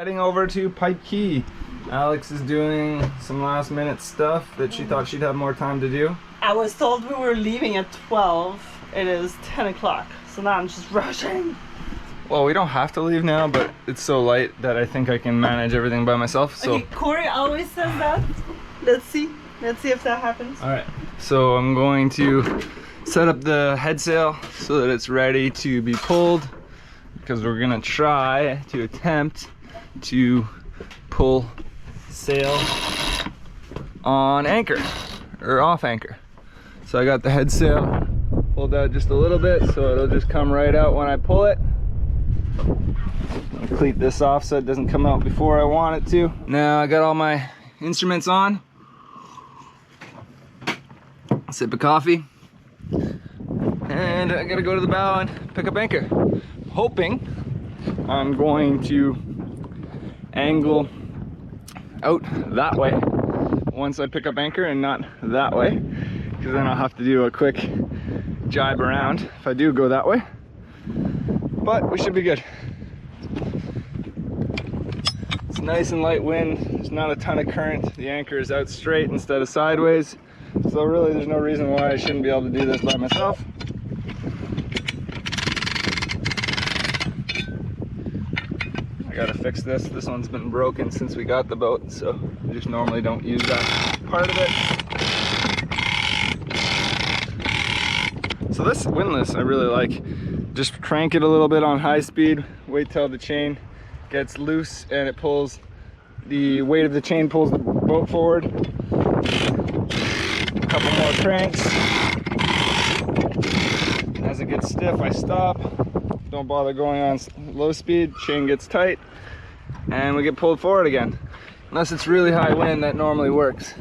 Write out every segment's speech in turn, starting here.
Heading over to Pipe Key. Alex is doing some last minute stuff that she thought she'd have more time to do. I was told we were leaving at 12. It is 10 o'clock, so now I'm just rushing. Well, we don't have to leave now, but it's so light that I think I can manage everything by myself. So. Okay, Corey always says that. Let's see if that happens. All right, so I'm going to set up the head sail so that it's ready to be pulled, because we're gonna try to attempt to pull sail on anchor or off anchor. So I got the head sail pulled out just a little bit so it'll just come right out when I pull it. I'll cleat this off so it doesn't come out before I want it to. Now I got all my instruments on. Sip of coffee. And I gotta go to the bow and pick up anchor. Hoping I'm going to angle out that way once I pick up anchor and not that way, because then I'll have to do a quick jibe around if I do go that way. But we should be good. It's nice and light wind. There's not a ton of current. The anchor is out straight instead of sideways. So really there's no reason why I shouldn't be able to do this by myself. I gotta fix this. This one's been broken since we got the boat, so I just normally don't use that part of it. So this windlass I really like. Just crank it a little bit on high speed, wait till the chain gets loose and it pulls, the weight of the chain pulls the boat forward. A couple more cranks. As it gets stiff, I stop. Don't bother going on low speed. Chain gets tight and we get pulled forward again. Unless it's really high wind, that normally works.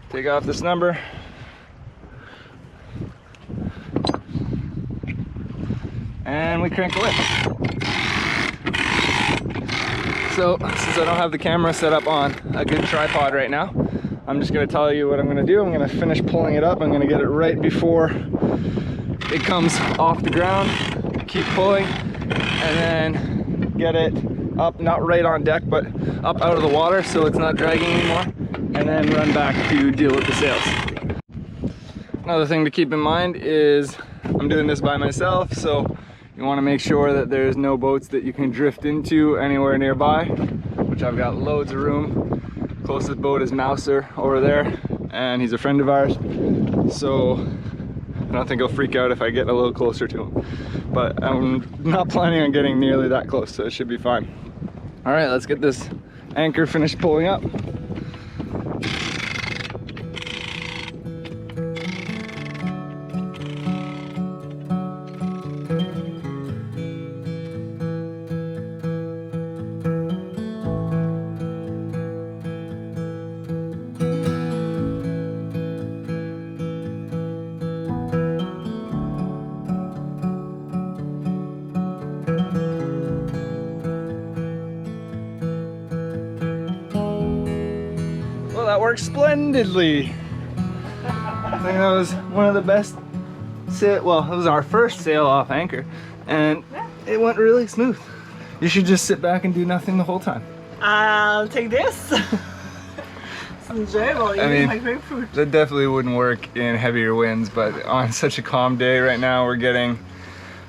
Take off this number. And we crank away. So since I don't have the camera set up on a good tripod right now, I'm just gonna tell you what I'm gonna do. I'm gonna finish pulling it up. I'm gonna get it right before it comes off the ground. Keep pulling and then get it up, not right on deck, but up out of the water so it's not dragging anymore, and then run back to deal with the sails. Another thing to keep in mind is I'm doing this by myself, so you want to make sure that there's no boats that you can drift into anywhere nearby, which I've got loads of room. Closest boat is Mouser over there, and he's a friend of ours, so I don't think he'll freak out if I get a little closer to him. But I'm not planning on getting nearly that close, so it should be fine. All right, let's get this anchor finished pulling up. That worked splendidly. I think that was one of the best well, it was our first sail off anchor and it went really smooth. You should just sit back and do nothing the whole time. I'll take this. It's enjoyable. I mean, my grapefruit. That definitely wouldn't work in heavier winds, but on such a calm day right now, we're getting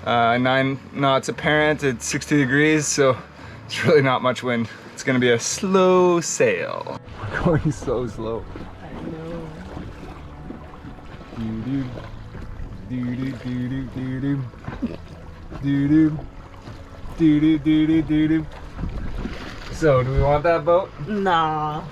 9 knots apparent at 60 degrees, so it's really not much wind. It's gonna be a slow sail. We're going so slow. I know. Doo doo doo doo doo doo doo doo doo doo doo doo doo. So, do we want that boat? Nah.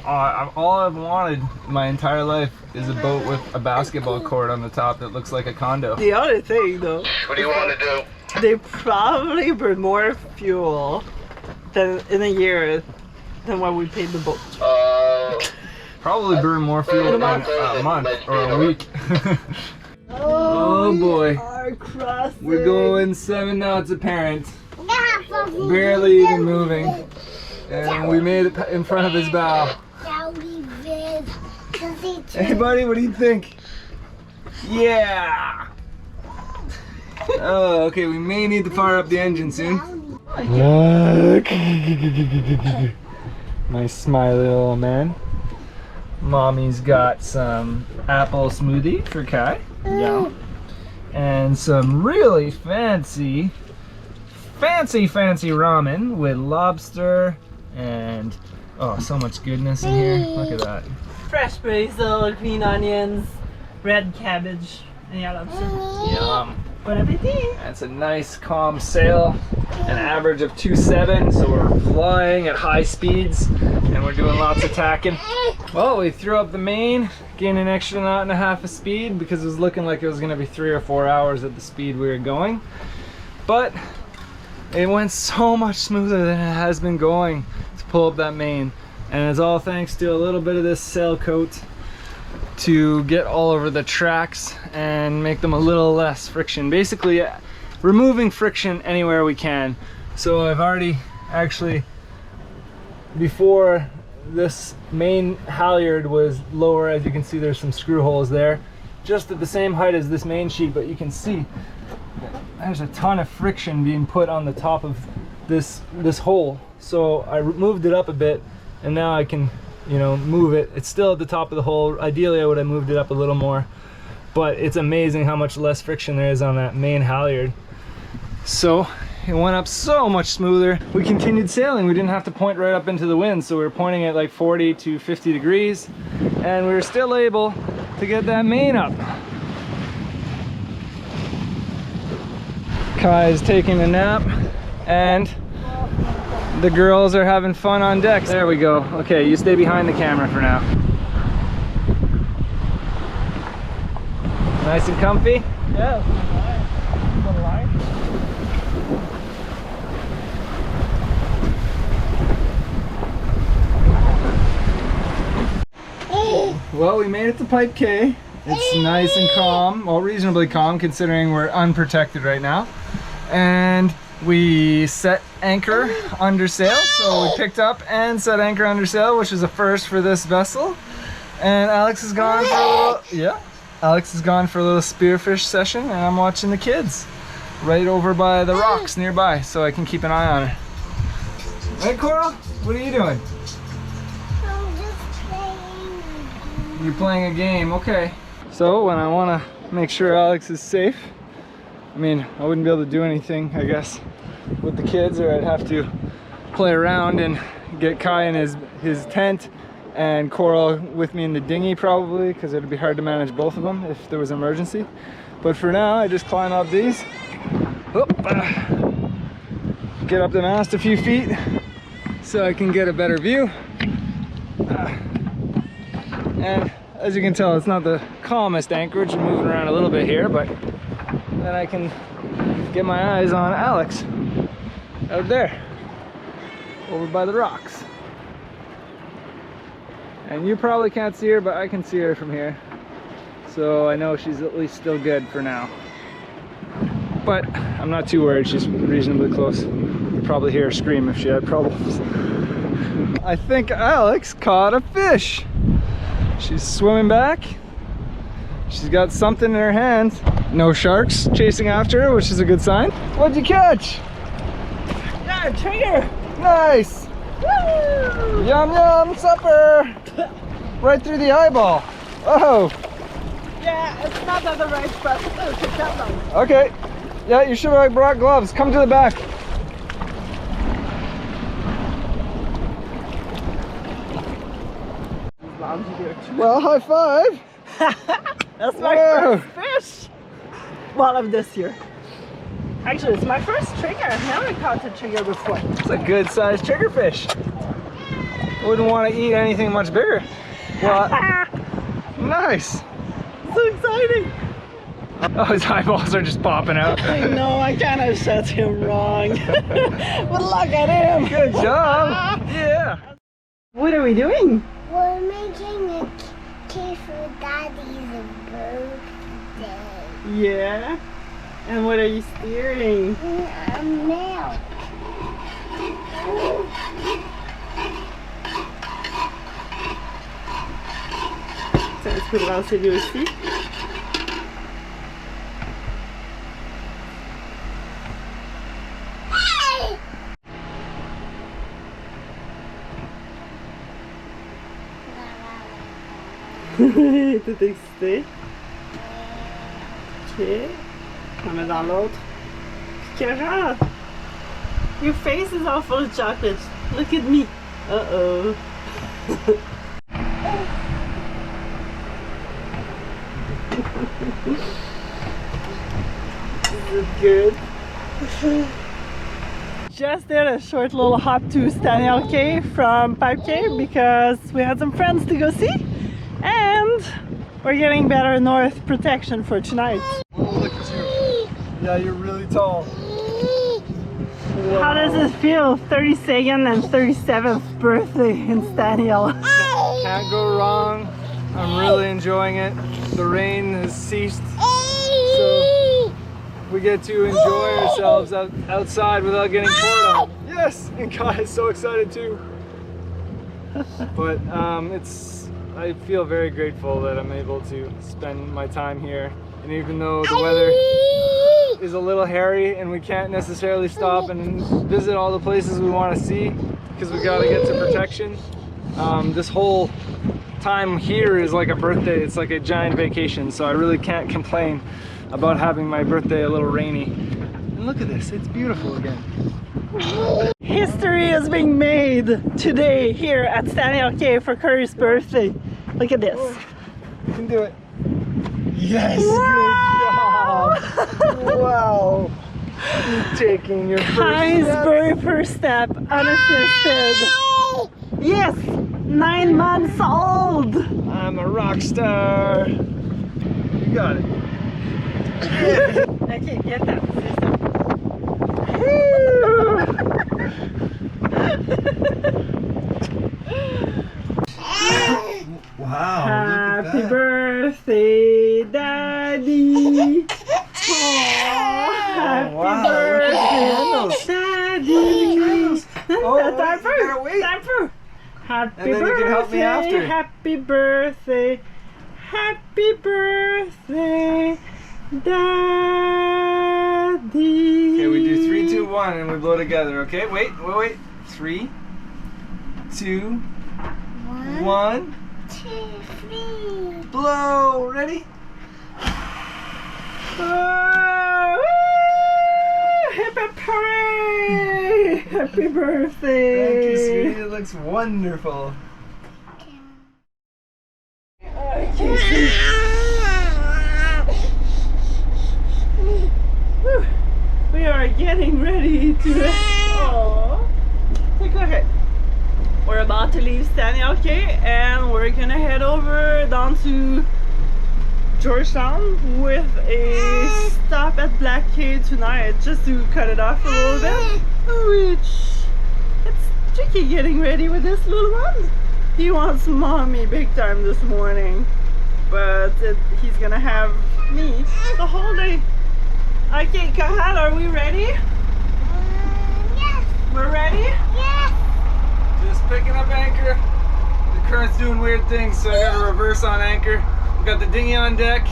All I've wanted my entire life is a boat with a basketball court on the top that looks like a condo. The other thing, though. What do you want to do? They probably burn more fuel than in a year than what we paid the boat. Probably burn more fuel in a month or a week. Oh boy. We're going 7 knots apparent. Barely even moving. And we made it in front of his bow. Hey buddy, what do you think? Yeah! Oh, okay, we may need to fire up the engine soon. Look. Nice smiley little man. Mommy's got some apple smoothie for Kai. Yeah. And some really fancy ramen with lobster and oh, so much goodness in here. Look at that. Fresh basil, green onions, red cabbage, and yeah, lobster. Yum. Bon appetit! It's a nice calm sail, an average of 2.7, so we're flying at high speeds and we're doing lots of tacking. Well, we threw up the main, gained an extra knot and a half of speed because it was looking like it was going to be 3 or 4 hours at the speed we were going. But it went so much smoother than it has been going to pull up that main. And it's all thanks to a little bit of this sail coat to get all over the tracks and make them a little less friction. Basically, removing friction anywhere we can. So I've already actually, before this main halyard was lower, as you can see there's some screw holes there, just at the same height as this main sheet, but you can see there's a ton of friction being put on the top of this hole. So I moved it up a bit and now I can, you know, move it. It's still at the top of the hole. Ideally I would have moved it up a little more, but it's amazing how much less friction there is on that main halyard. So it went up so much smoother. We continued sailing. We didn't have to point right up into the wind, so we were pointing at like 40 to 50 degrees and we were still able to get that main up. Kai is taking a nap and the girls are having fun on deck. There we go. Okay, you stay behind the camera for now. Nice and comfy? Yeah. Well, we made it to Pipe K. It's nice and calm, well, reasonably calm considering we're unprotected right now. And we set anchor under sail, so we picked up and set anchor under sail, which is a first for this vessel. And Alex has gone for a little, yeah, Alex has gone for a little spearfish session, and I'm watching the kids right over by the rocks nearby, so I can keep an eye on her. Hey, Coral, what are you doing? I'm just playing. You're playing a game, okay. So when I want to make sure Alex is safe, I mean, I wouldn't be able to do anything, I guess, with the kids, or I'd have to play around and get Kai in his tent and Coral with me in the dinghy probably, because it'd be hard to manage both of them if there was an emergency. But for now, I just climb up these, get up the mast a few feet so I can get a better view. And as you can tell, it's not the calmest anchorage. I'm moving around a little bit here, but then I can get my eyes on Alex out there over by the rocks. And you probably can't see her, but I can see her from here, so I know she's at least still good for now. But I'm not too worried. She's reasonably close. You'd probably hear her scream if she had problems. I think Alex caught a fish. She's swimming back. She's got something in her hand. No sharks chasing after her, which is a good sign. What'd you catch? Yeah, trigger! Nice! Woo! Yum yum supper! Right through the eyeball. Oh! Yeah, it's not at the right spot. Pick that one. Okay. Yeah, you should have brought gloves. Come to the back. Well, high five! That's my Whoa. first fish! Well, of this year. Actually, it's my first trigger. I've never caught a trigger before. It's a good sized triggerfish. Wouldn't want to eat anything much bigger. Well, nice. So exciting. Oh, his eyeballs are just popping out. I know, I kind of set him wrong. But look at him. Good job. Yeah. What are we doing? We're making a cake for Daddy's birthday. Yeah. And what are you steering? Milk. Ça, est-ce que vous lancez lui aussi? Tout excité. Ok. On met dans l'autre. Cara, your face is all full of chocolate. Look at me. Uh-oh. Is it good? Just did a short little hop to Staniel Cay from Pipe Cay because we had some friends to go see, and we're getting better north protection for tonight. Oh, look at you. Yeah, you're really tall. How does it feel? 32nd and 37th birthday in Staniel. Can't go wrong. I'm really enjoying it. The rain has ceased, so we get to enjoy ourselves outside without getting poured on. Yes, and Kai is so excited too. But I feel very grateful that I'm able to spend my time here. And even though the weather is a little hairy and we can't necessarily stop and visit all the places we want to see because we got to get to protection, this whole time here is like a birthday. It's like a giant vacation, so I really can't complain about having my birthday a little rainy. And look at this, it's beautiful again. History is being made today here at Staniel Cay for Curry's birthday. Look at this. You can do it. Yes, good job. Wow. You're taking your Kai's very first step, unassisted. Yes, 9 months old. I'm a rock star. You got it. Okay, get that. Wow. Happy birthday, Daddy. Happy birthday, Daddy. Time for. Happy And then you can help me after. Happy birthday. Happy birthday, Daddy. Okay, we do 3, 2, 1 and we blow together, okay? Wait. 3, 2, 1. 2, 3. Blow. Ready? Oh, happy parade! Happy birthday! Thank you, sweetie. It looks wonderful. We are getting ready to. Oh, okay. We're about to leave Staniel Cay and we're gonna head over down to Georgetown with a stop at Black Cay tonight, just to cut it off a little bit. Which it's tricky getting ready with this little one. He wants mommy big time this morning, but he's gonna have me the whole day. Okay, Kahal, are we ready? Yes. We're ready? Yes. Just picking up anchor. The current's doing weird things, so I got to reverse on anchor. We got the dinghy on deck,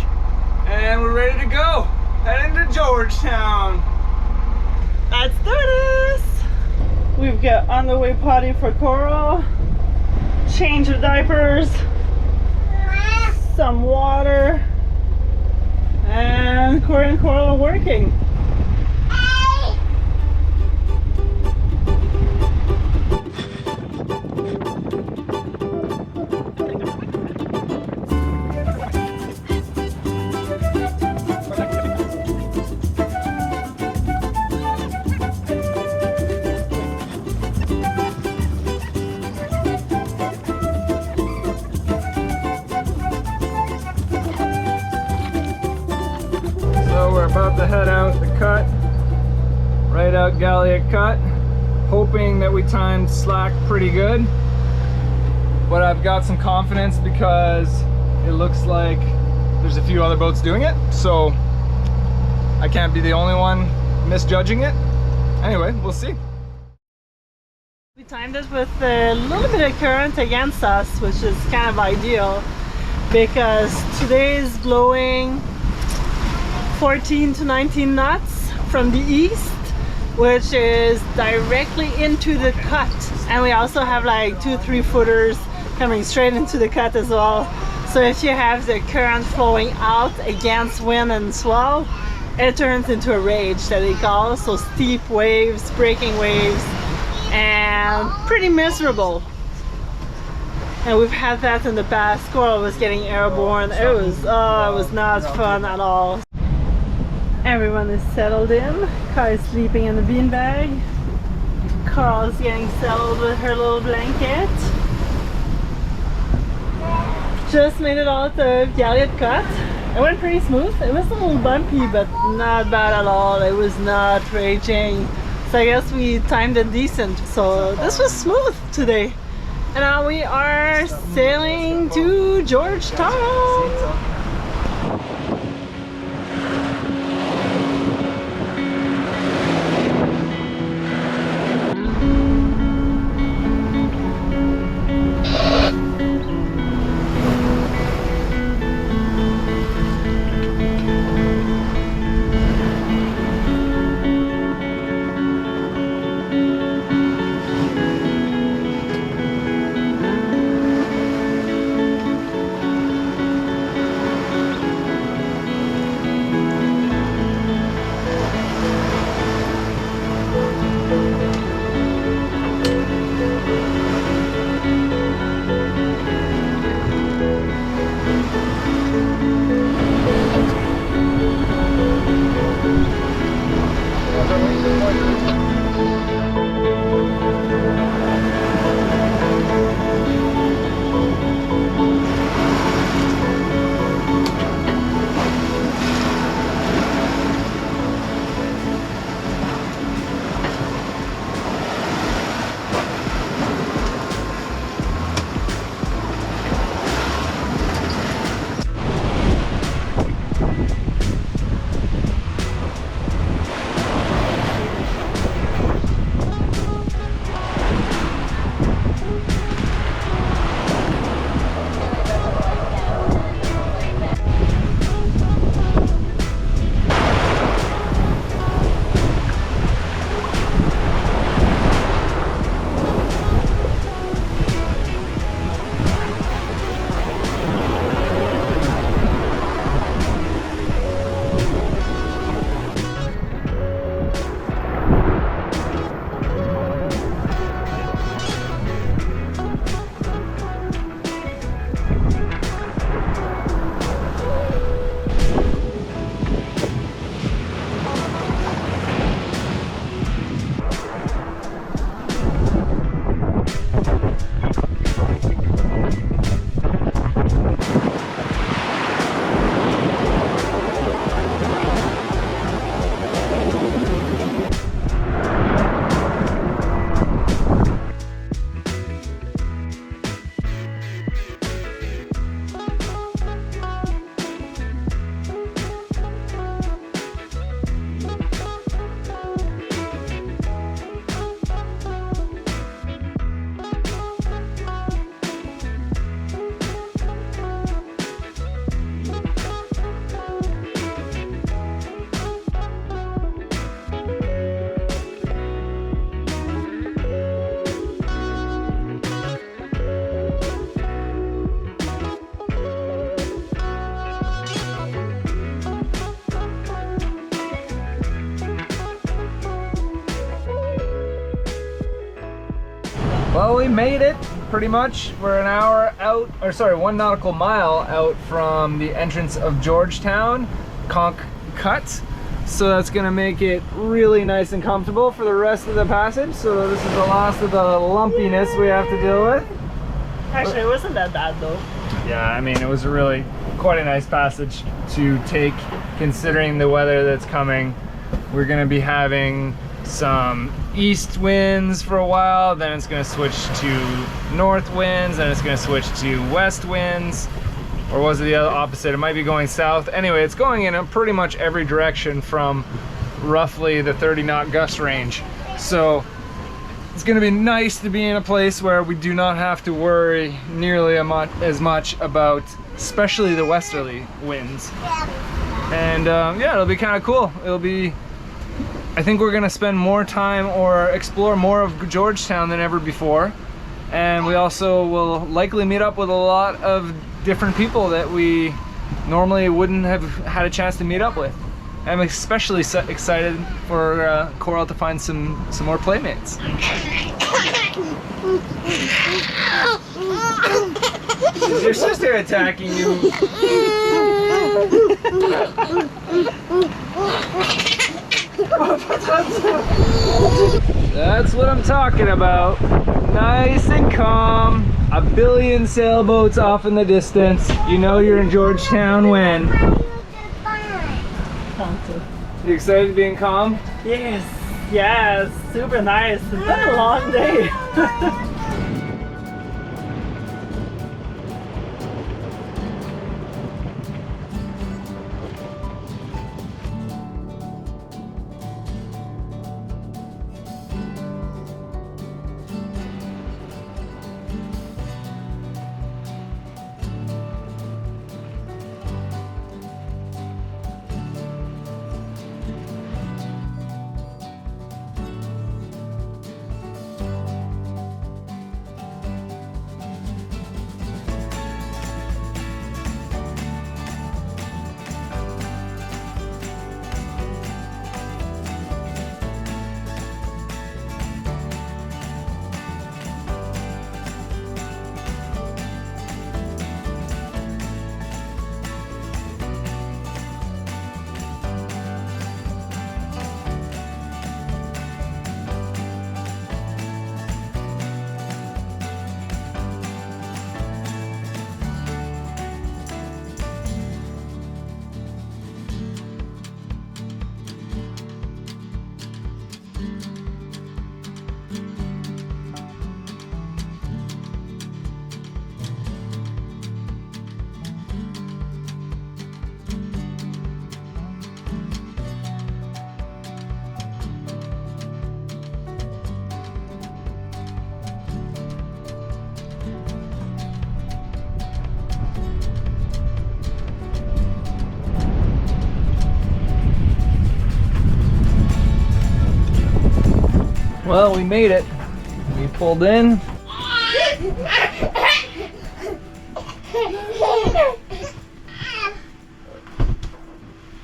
and we're ready to go. Heading to Georgetown. Let's do this! We've got on the way potty for Coral, change of diapers, some water, and Corey and Coral are working. About to head out the cut, right out Galliot Cut, hoping that we timed slack pretty good, but I've got some confidence because it looks like there's a few other boats doing it, so I can't be the only one misjudging it. Anyway, we'll see. We timed it with a little bit of current against us, which is kind of ideal because today is blowing 14 to 19 knots from the east, which is directly into the cut, and we also have like 2-3 footers coming straight into the cut as well, So if you have the current flowing out against wind and swell, it turns into a rage that they call. So steep waves, breaking waves, and pretty miserable. And we've had that in the past. Squirrel was getting airborne. It was not fun at all. Everyone is settled in. Kai is sleeping in the beanbag. Carl's getting settled with her little blanket. Just made it out of Galliot Cut. It went pretty smooth. It was a little bumpy, but not bad at all. It was not raging. So I guess we timed it decent. So this was smooth today. And now we are sailing to Georgetown. Well, we made it pretty much. We're an hour out, or sorry, 1 nautical mile out from the entrance of Georgetown, Conch Cut. So that's gonna make it really nice and comfortable for the rest of the passage. So this is the last of the lumpiness we have to deal with. Actually, it wasn't that bad though. Yeah, I mean, it was really quite a nice passage to take considering the weather that's coming. We're gonna be having some east winds for a while, then it's going to switch to north winds, then it's going to switch to west winds, or was it the other opposite? It might be going south. Anyway, it's going in pretty much every direction from roughly the 30 knot gust range. So it's going to be nice to be in a place where we do not have to worry nearly as much about especially the westerly winds. And yeah, it'll be kind of cool. It'll be, I think we're gonna spend more time or explore more of Georgetown than ever before. And we also will likely meet up with a lot of different people that we normally wouldn't have had a chance to meet up with. I'm especially excited for Coral to find some more playmates. Is your sister attacking you? That's what I'm talking about. Nice and calm. A billion sailboats off in the distance. You know you're in Georgetown when? You excited to be in calm? Yes, yes, super nice. It's been a long day. Well, we made it. We pulled in.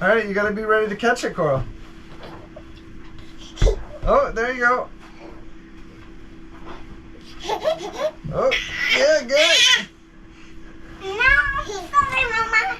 All right, you gotta be ready to catch it, Coral. Oh, there you go. Oh, yeah, good. No, sorry, Mama.